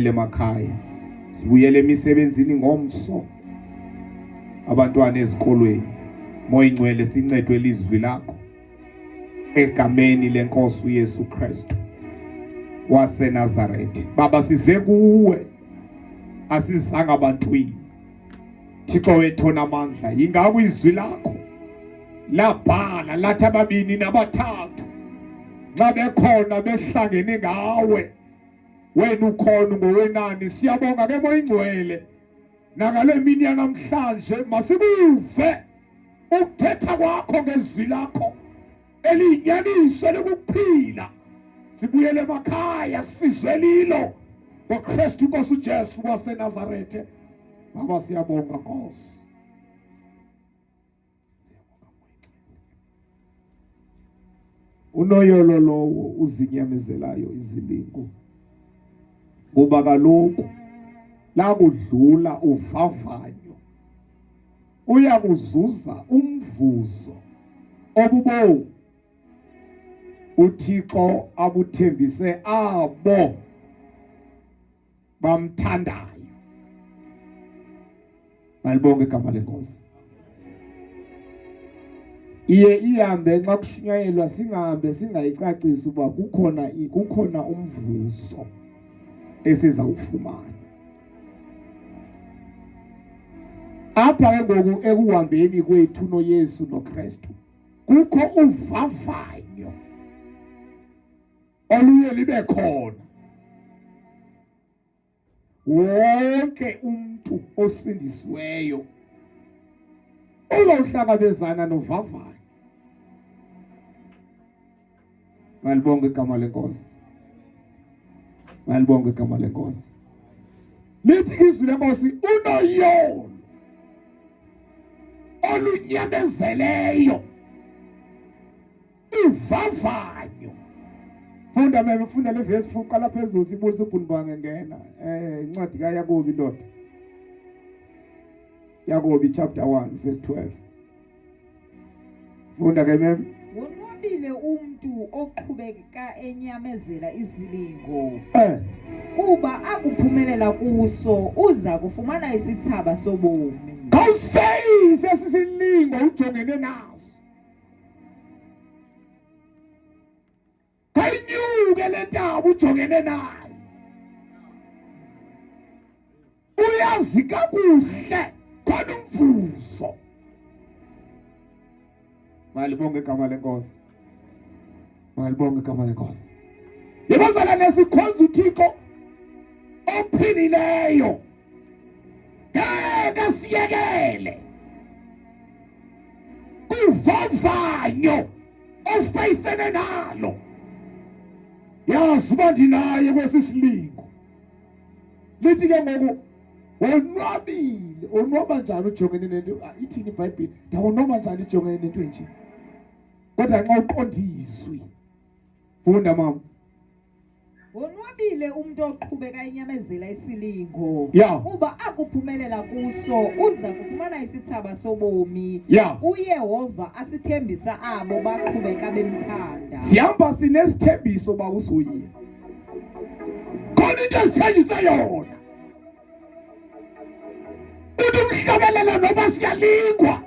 emakhaya, sibuyele emisebenzini ngomso, abantwana ezikolweni. Moya Ingcwele, sincedwe lizwi lakho egameni lenkosi uYesu Kristu waseNazaretha. Baba, size kuwe, asizanga abantwini. Thixo wethu namandla, ingako izwi lakho labhala lathi ababini nabathathu nxa bekhona behlangene ngawe, wena ukhona ngowenani. Siyabonga ke Moya Ingcwele, nakale mini yanamhlanje masikuve ukuthetha kwakho ngezwi lakho eliyinyaniso lokuphila. Sibuyele emakhaya sizwe lilo ngoKristu Nkosi uJesu waseNazaretha. Baba, siyabonga Nkosi. Unoyolo lowo uzinyamezelayo izilingo, kuba kaloku la kudlula uvavanyo uyakuzuza umvuzo obubo uThixo abuthembise abo bamthandayo. Malibonge igama lenkosi. Iye ihambe nxa kushunyayelwa, singahambe singayicacisi uba kukhona umvuzo esizawufumana. Apha ke ngoku ekuhambeni kwethu noYesu noKristu kukho uvavanyo oluye libe khona. Wonke umuntu osindisiweyo uzawuhlangabezana novavanyo. Malibonge igama lenkosi. Malibonge igama lenkosi. Lithi izwi lenkosi, unoyolo olunyamezeleyo ivavanyo. Funda le verse fuqala phezulu sibulisa ubhunibanga ngena. Incwadi kaYakobi ndoda. Yakobi chapter 1 verse 12. Funda ke mem. Wonwabile umuntu oqhubeka enyamezela izilingo. Kuba akuphumelela kuso uza kufumana isithaba sobomi. Kawuseyise sisilingo ujongene naso. Kayinyuke le ntaba ujongene nayo. Uyazi kakuhle khona umvuzo. Malibonge igama lenkosi. Malibonge igama lenkosi. Yebazala nesikhonza uThixo ophilileyo. Ngeke siyekele kuvavanyo ofayisene nalo. Yazi uba ndinaye kwesisilingo. Lithi ke ngoku wonwabile. Onwaba njani ujongene nento? Ithini iBhayibhile? Ndawonwaba njani ujongene nento enje? Kodwa nxa uqonda izwi. Funda mama. Wonwabile umuntu oqhubeka enyamezela isilingo. Kuba akuphumelela kuso uza kufumana isithaba sobomi. uYehova asithembisa abo baqhubeka bemthanda. Sihamba sinesithembiso ba uzoyiya. Khona into esithembisa yona. Uthi umhlabelela noba siyalingwa,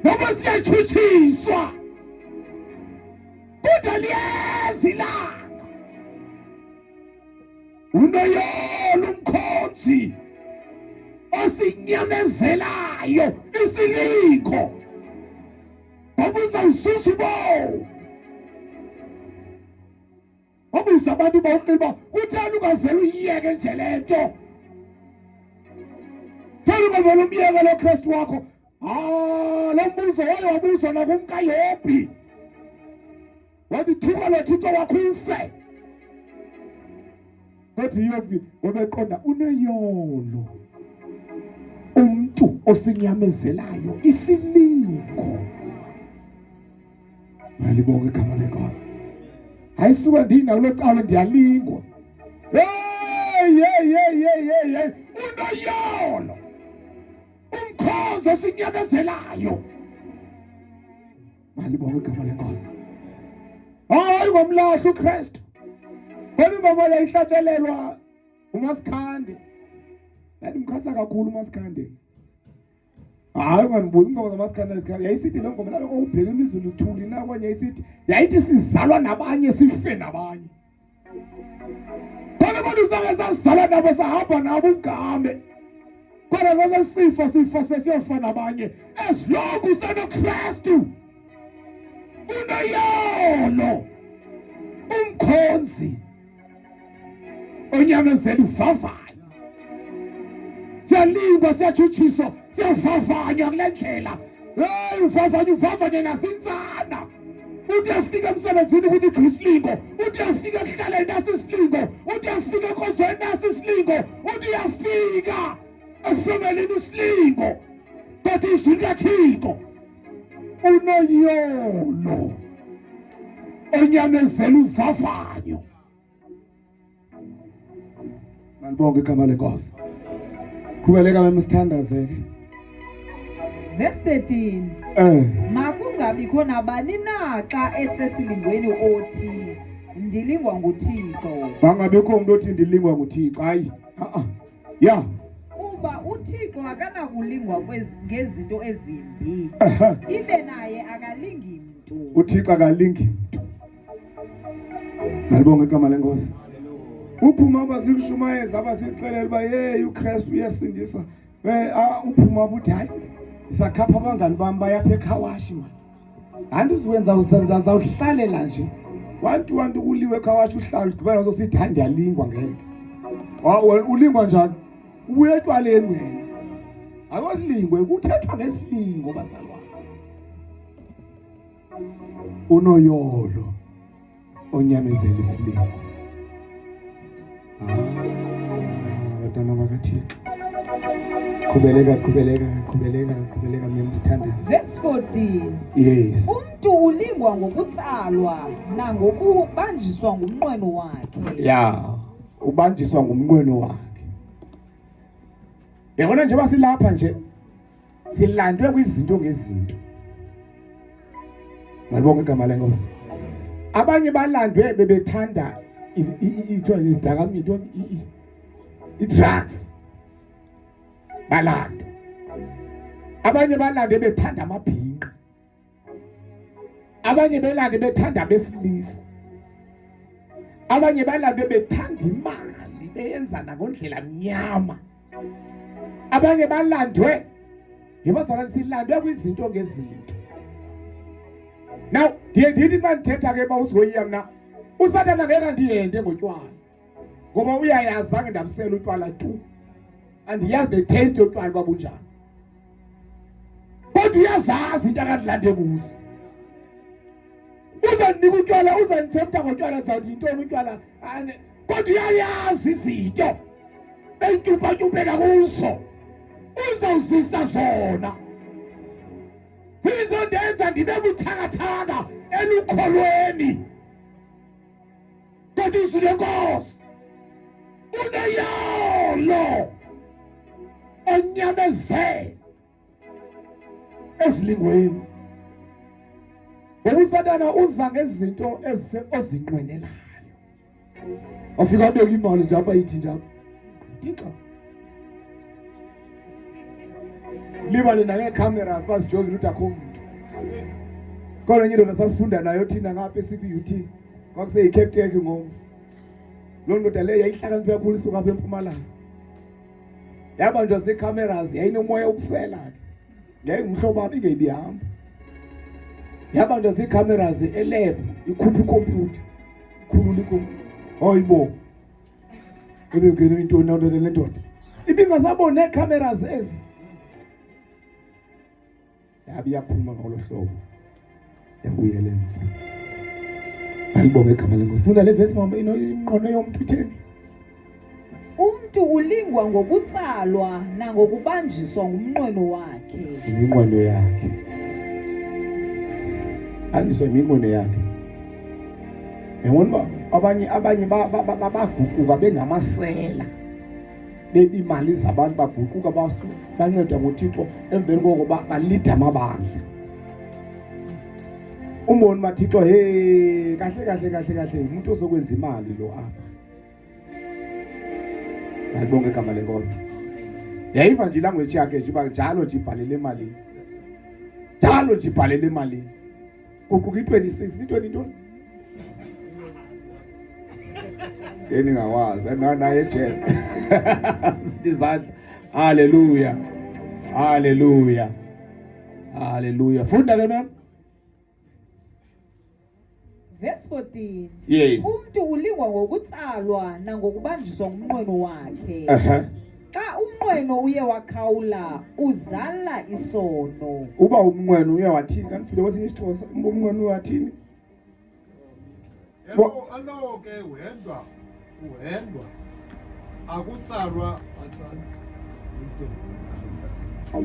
noba siyachuchiswa, kodwa liyezi langa. Unoyolo umkhonzi osinyamezelayo isilingo. Babuza ususubo. Babuza abantu bawuqilba, kuthani ungavela uyiyeke nje lento? Kuthani ungavela umyeke lo Kristu wakho? Lo mbuzo waye wabuzwa nakumkaYobhi. Wathi thuka lo Thixo wakho ufe. Kodwa iYobhi ngobeqonda unoyolo umuntu osinyamezelayo isilingo. Malibonge igama lenkosi. Ayisuka ndinawo lo cawe ndiyalingwa. Unoyolo umkhonzo osinyamezelayo. Malibonge igama lenkosi. Hayi ngomlahla uKristu. Bona ingoma yayihlatshelelwa uMasikhande. Yathi mkhasa kakhulu uMasikhande. Hayi nganibuza ingoma zaMasikhande yayisithi lo ngoma lapho ubheka imizulu thuli na kwanye yayisithi yayithi sizalwa nabanye sife nabanye. Bona abantu sazalwa nabo sahamba nabo ugame. Kodwa ngoba sifa sesiyofa nabanye as long useNokristu. Unayolo umkhonzi onyamezela uvavanya siyalingwa siyatshutshiswa siyavavanya kule ndlela uvavanya nasintsana uthi afika emsebenzini ukuthi igrislingo uthi afika ekuhlaleni nasisilingo uthi afika enkozweni nasisilingo uthi uyafika efemelini isilingo kodwa izwi likaThixo unoyolo onyamezela uvavanyo. Manibonge igama lenkosi. Qhubeleka memsithandazeke. Verse 13. Makungabi khona bani na xa esesilingweni othi ndilingwa nguThixo. Bangabikho umuntu othi ndilingwa nguThixo. Hayi. Ya. Kuba uThixo akanakulingwa ngezinto ezimbi. Ibe naye akalingi mntu. uThixo akalingi mntu. Malibonge igama lenkosi. Uphuma abazikushumayeza abasixelela uba hey uKristu uyasindisa. Uphuma uthi hayi sakhapha abangani bami bayapha eKhawashi manje. Andizikwenza uzawuhlalela nje. Wantu kuliwe eKhawashi uhlala ugqibela uzosithi hayi ndiyalingwa ngeke. Ulingwa njani? Ubuye etwaleni wena. Akosilingwe kuthethwa ngesilingo bazalwane. Unoyolo onyamezela isilingo. Abantwana bakaThixo. Qhubeleka memsithandazi. Verse 14. Yes. Umuntu ulingwa ngokutsalwa nangokubanjiswa ngumnqweno wakhe. Ya, ubanjiswa ngumnqweno wakhe. Yabona nje basilapha nje silandwe kwizinto ngezinto. Malibonge igama lenkosi. Abanye balandwe bebethanda izidakamizwa i-drugs. Balando. Abanye balande bethanda amabhinqa. Abanye belande bethanda besilisa. Abanye balande bethanda imali beyenza ngondlela mnyama. Abanye balandwe yebazalwane silandwe kwizinto ngezinto. Now ndithi xa ndithetha ke bawuzoyiya mina uSathane ngeke ndiyende ngotywala ngoba uyayazange ndamsela utywala tu andiyazi ne-taste yotywala babunjani kodwa uyazazi into akadilande kuzo uzandinika utywala uzandithemta ngotywala ndizawuthi yintoni utywala kodwa uyayazi izinto beyityuphatyupheka kuzo uzawuzisa zona zizondenza ndibe buthakathaka elukholweni kodwa izwi lenkosi uneyolo onyamezela ezilingweni. Ngoba uSathane uza ngezinto ozinqwenelayo. Afika abeka imali nje apha yithi njalo. Thixo. Libale nangecameras basijoke ukuthi akho umuntu. Kodwa enye into sasifunda nayo thina ngapha eCPUT. Kwakuse yiCapTech ngomu. Lo ndoda le yayihlakaniphe kakhulu isuka apha eMpumalanga. Yabanjwa zecameras yayinomoya obusela. Ngumhlobo wabi ngeyibihamba. Yabanjwa zecameras elab ikhupha icomputer. Ikhulula icomputer. Hoyibo. Ebengena into nalo le ndoda. Ibingasabona ecameras ezi. Yabiyaphuma ngolo hlobo. Yabuyela emva. Alibonge igama lenkosi. Funda le verse mama inqono yomuntu utheni. Umuntu ulingwa ngokutsalwa nangokubanjiswa ngumnqweno wakhe. Iminqweno yakhe. Andiswe iminqweno yakhe. Yabona abanye baguquka bengamasela. Bebi imali zabantu baguquka bancedwa nguThixo emveni koko balida amabandla. Umboni maThixo hey kahle umuntu ozokwenza imali lo apha. Alibonge igama lenkosi. Yayiva nje language yakhe nje uba njalo nje ibhalele imali. Njalo nje ibhalele imali. Kuquka i26 litweni ntoni? Yeni ngawazi naye ejele. Sizandla. Hallelujah. Hallelujah. Hallelujah. Funda ke mama. Verse 14. Yes. Umuntu ulingwa ngokutsalwa nangokubanjiswa ngumnqweno wakhe. Xa umnqweno uye wakhawula uzala isono. Uba umnqweno uye wathini kanti futhi kwesinye isixhosa umnqweno uyathini? Alowo ke uhendwa akutsalwa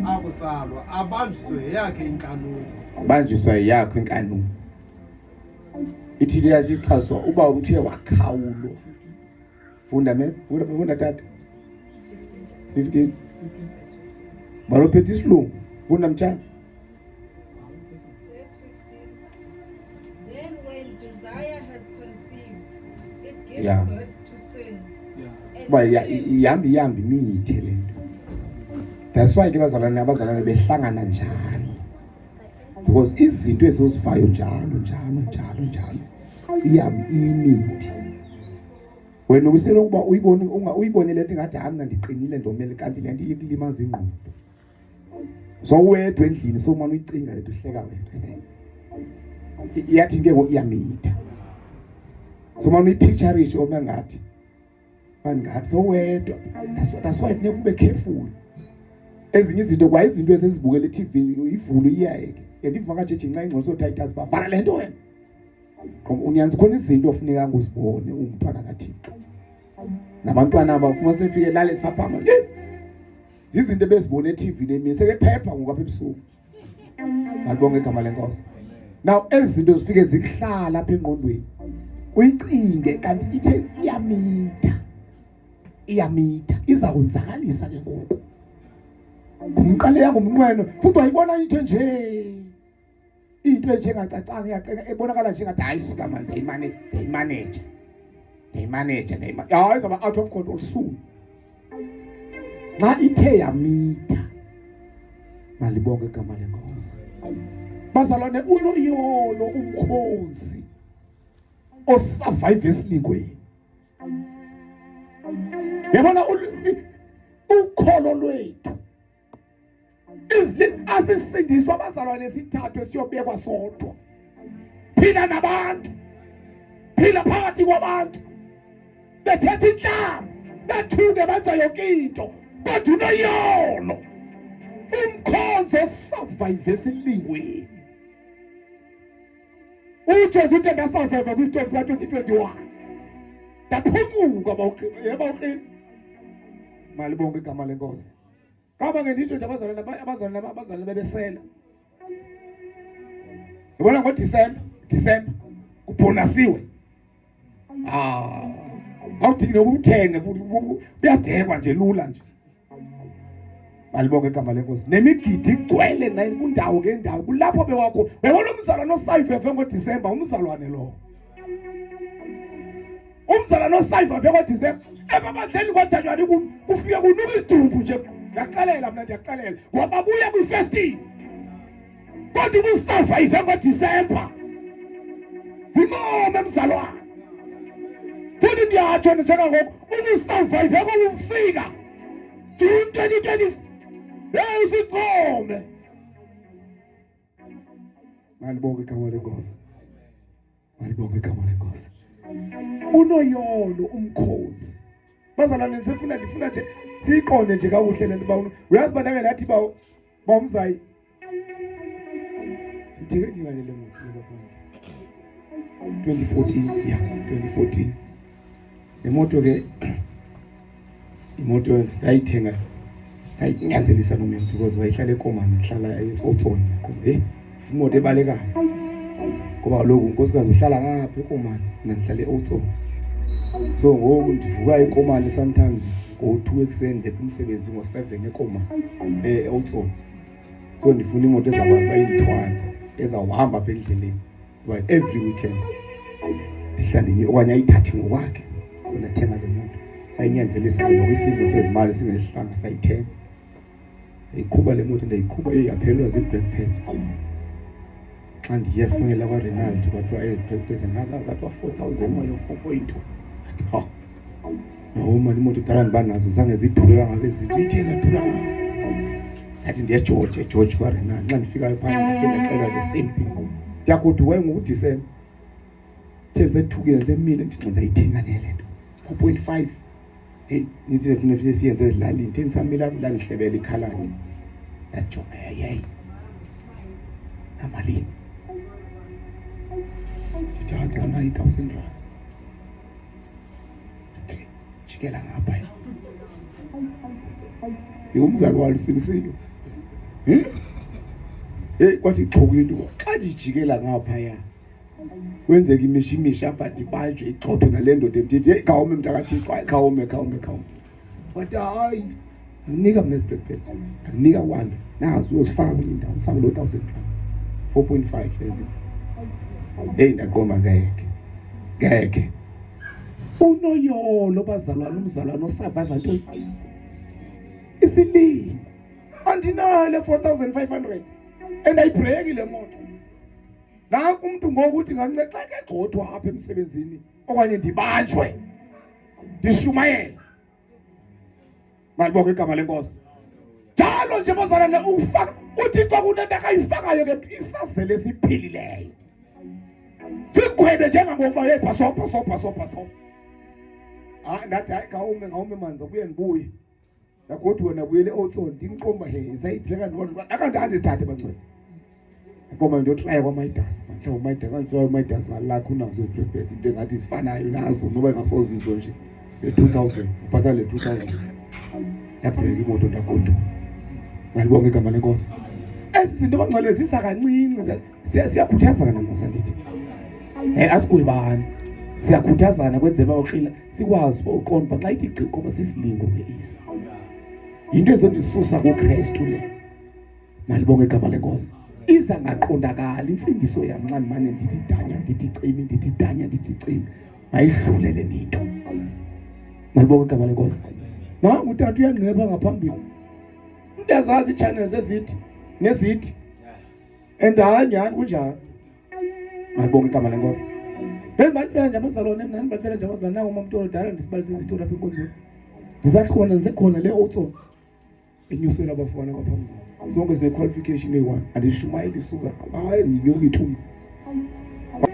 akutsalwa abanjiswe yakhe inkanuko. Abanjiswe yakhe inkanuko. Ithi yasixhaswa uba umthe wakhawulo. Funda funda tata. 15. Barophethi isilungu. Funda mtshana. Then when desire has conceived, it gives Yeah. birth to sin. And Ba sin yambi mithe lento. That's why ke abazalwane behlangana njalo. Because izinto ezosivayo njalo imithi. Wena ukusela ukuba uyibone lento ngathi hamna ndiqinile ndomele kanti lento iyikulimaza ingqondo. So wedwa endlini somana uyicinga lento uhleka wena. Iyathi ke iyamita. Somana uyipicture isho ngathi bangathi so wedwa. That's why funeka ube careful. Ezinye izinto kwa izinto esizibukela eTV ivulu iyayeke. Endivuka nje nxa ingqondo so Titus bavala lento wena. Unyanza khona izinto ofuneka nguzibone umntwana kaThixo. Nabantwana abafuma sefike lale phaphama. Izinto bezibone eTV nemini seke phepha ngoku apha ebusuku. Malibonge igama lenkosi. Now ezinto zifike zikuhlala apha engqondweni. Uyicinge kanti ithe iyamita izawunzakalisa ke ngoku. Umqale yangu umnqweno futhi wayibona into nje. Into njengacacanga yaqeka ebonakala njengathi ayisuka manje imanager. Hayi zaba out of control soon. Xa ithe yamita. Malibonge igama lenkosi. Bazalwane unoyolo umkhonzi osurvive esilingweni. Yabona ukholo lwethu. Asisindiswa abazalwane sithathwe siyobekwa sodwa. Phila nabantu. Phila phakathi kwabantu. Bethetha inhlamba. Bethuke benza yonke into. Kodwa unoyolo. Umkhonzo survive esilingweni. Uthi ndasurvive kwi-storm ka-2021. Ndaphucuka bawuqini. Malibonke igama lenkosi. Kaba ngenditsho nje abazalwane bebesela. Yabona ngoDisemba kubonasiwe. Awuthi nokuthenge futhi uyadekwa nje lula nje. Malibonke igama lenkosi. Nemigidi igcwele nayo kundawo ngendawo kulapho bewakho. Webona umzalwane osayive ngoDisemba umzalwane lo. Umzalwane osayive ngoDisemba ebabadleni kwaJanuary kufike kunuka isidumbu nje. Ndiyaqalela mina ndiyaqalela ngoba buya kwi-festive. Kodwa ubusurvive ngoDisemba. Zinqome mzalwane. Futhi ndiyatsho njengangoku ubusurvive ngobusika. June 2020. Hey siqome. Malibonke igama lenkosi. Malibonke igama lenkosi. Unoyolo umkhosi. Bazalwane ndifuna nje siqonde nje kakuhle lento ba uyazi banake nathi ba umzayi. Ngitheke ngingalele muntu 2014 yeah 2014. Imoto ngayithenga sayinyanzelisa nomema because wayihlala eKomani ngihlala eSothoni imoto ebalekayo ngoba lokho unkosikazi uhlala ngapha eKomani mina ngihlala eOthoni. So ngoku ndivuka eKomani sometimes ngo2 ekseni umsebenzi ngo7 eKomani eOthoni. So ndifuna imoto ezakwazi bayithwala ezawuhamba apha endleleni ngoba every weekend ndihlala okanye ayithathi ngokwakhe. So nathenga le moto sayinyanzelisa nokusimo sezimali singehlanga sayithenga. Iqhuba le moto ndayiqhuba yaphelwa zi-brake pads. Xa ndiyefungela kwa-Renald kwathiwa brake pads ngazathiwa 4,000 manje 4.2. Ha. Noma imoto iqala ndiba nazo zange zidure kangaka izinto ithena dura. Yathi ndiyaJoji kwa-Renald xa ndifikayo phandle ndifika ndaxelwa the same thing. Yakuthi wayengu-December. Thethukile semile ndithi ngizayithenga le nto 4.5. Hey, nithi kufanele siyenze ezilalini. Thengisamile la ndihlebela ikhaladi. Yajonga hey. Namalini. Ndithi ngama 8,000 rand. Jikela ngapha. Umzali walisimisiyo. Kwathi iqhoku into xa ndijikela ngapha ya. Kwenzeka imishimisha apha dibanjwe iqhotho nale ndoda emthithi hey khawume mntakathixo khawume wathi hayi anginika mina brake pads anginika 1 nazo uzifaka kwenye indawo sabe lo 1,000 rand 4.5 ezi hey ndaqoma ngeke unoyolo bazalwana umzalwana osurvive nto isilingo andinale 4,500 and ayibrekile moto. Nanku umuntu ngokuthi ngancexa egxothwa apha emsebenzini okanye ndibanjwe ndishumayela. Malibonke igama lenkosi. Njalo nje bazalana ufaka uThixo kunento akayifakayo ke isazele siphilileyo. Sigwebe njengangokuba hey paso. Ndathi hayi ngawume manzi kuye ndibuye. Yakuthi wena buyele otsoni ndingiqomba hey sayibhreka ndibona akandandi sithathe bangcwele. Koma nje utry kwaMaidas manje uMaidas alakho unazo ibrake pads into engathi sifanayo nazo noba engasozizo nje le-2,000 ubhatala le-2,000 yabhreka imoto ndakodwa. Malibonke igama lenkosi. Ezi zinto bangcwele zisa kancinci siyakhuthazana namusa ndithi asigwebani siyakhuthazana kwenzela bawuqila sikwazi uqonda xa ithi iqoba sisilingo ngeisa into ezondisusa kuKristu le. Malibonke igama lenkosi. Iza ngaqondakala insindiso yamncane manje ndithi danya ndithi cimi ayidlulele into. Malibonke igama lenkosi. Nangu utata uyangceba ngaphambili. Uyazazi i-channels ezithi nezithi endanyani kunjani. Malibonke igama lenkosi. Bengibalisela nje abazalwane mina ngibalisela nje abazalwane nawo umuntu odala ndisibalisa izitori lapha enkonzweni. Ndizakhona ngisekhona le otso enyusela abafana kwaphambili. Zonke sine qualification A1 andishumayeli isuka hayi ngiyoku ithuma.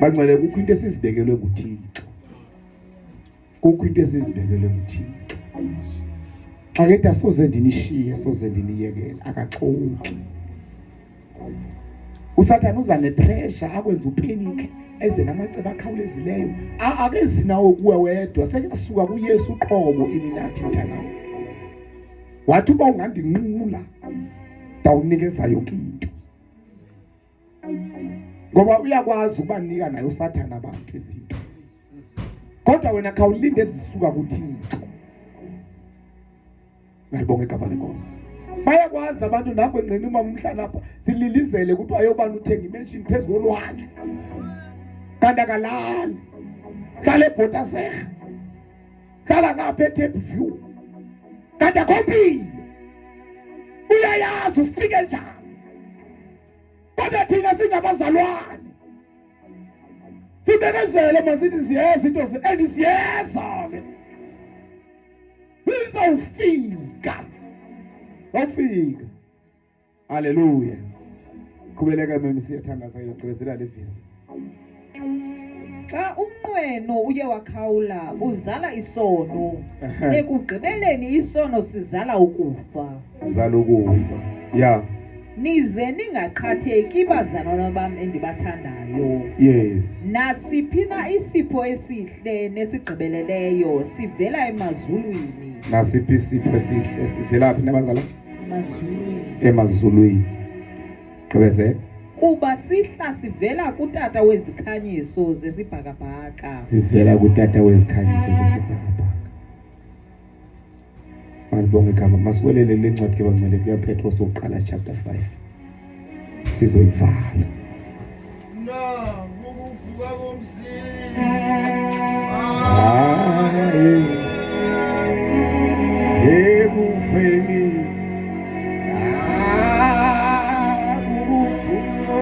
Bangcwele kukho into esizibekelwe nguThixo. Xa ke soze ndinishiye soze ndiniyekela akaxoki. Usathana uza nepressure akwenza upanic eze namaceba akhawulezileyo akezinawo kuwe wedwa sekasuka kuYesu uqobo iminathi mntanayo. Wathi uba ungandinqula dawunikeza yonke into. Ngoba uyakwazi ukubanika nayo usathana abantu izinto. Kodwa wena khawulinde ezisuka kuThixo. Malibonke igama lenkosi. Bayakwazi abantu nabo engqini uma umhlala lapha sililizele ukuthi ayobani uthenga imention phezulu kolwandle. Kanti akalali. Hlala eBotasera. Hlala ngapha eTable View. Kanti akhompile. Uyayazi ufike njani. Kodwa thina singabazalwane. Sibekezele masithi siyazi into endisiyeza ke. Uzawufika. Wafika. Haleluya. Qhubeleka mimi siyathandaza yogqibezela le visi. Xa umnqweno uye wakhawula uzala isono. Ekugqibeleni isono sizala ukufa. Sizala ukufa. Yeah. Nize ningaqhatheki bazalwana bam endibathandayo. Yes. Nasiphina isipho esihle nesigqibeleleyo sivela emazulwini. Nasiphi isipho esihle sivela phi nabazalwa? Emazulwini. Qhubeze. Kuba sihla sivela kutata wezikhanyiso zesibhakabhaka. Sivela kutata wezikhanyiso zesibhakabhaka. Malibonke igama masiwelele le ncwadi ke bangcwele kuya Petros oqala chapter 5. Sizoyivala. Ukuvuka komzimba. ekufeni akukufuna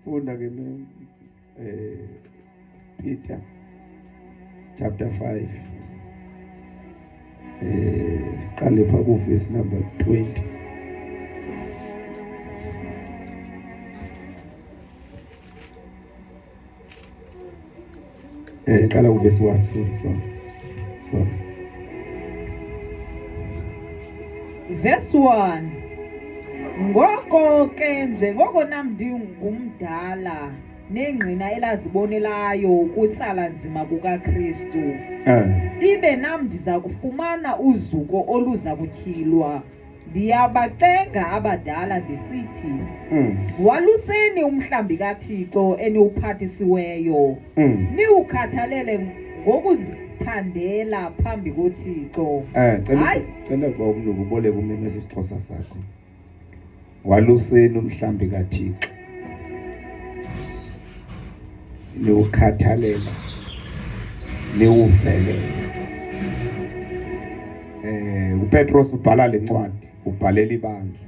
Funda ke Peter chapter 5 siqale pha ku verse number 20. Qala ku verse 1 so Verse 1. Ngoko ke njengoko namdi ngumdala nengqina elazibonelayo ukutsala nzima kukaKristu ibe nam ndiza kufumana uzuko oluza kutyhilwa ndiyabacenga abadala ndisithi waluseni umhlambi kaThixo eniwuphathisiweyo niwukhathalele ngokuzithandela phambi koThixo cela kwa umnuku boleka umemeza isixhosa sakho waluseni umhlambi kaThixo niwukhathalela niwuvelela. uPetros ubhala lencwadi ubhalela ibandla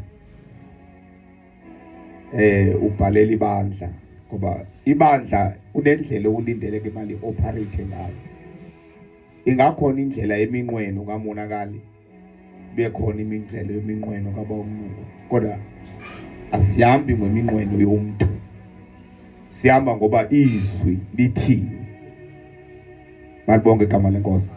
ubhalela ibandla ngoba ibandla unendlela okulindele ke mali operate ngayo. Ingakhona indlela yeminqweno kamonakali bekhona imindlela yeminqweno kabaumnuka kodwa asihambi ngeminqweno yomuntu sihamba ngoba izwi lithini. Malibonke igama lenkosi.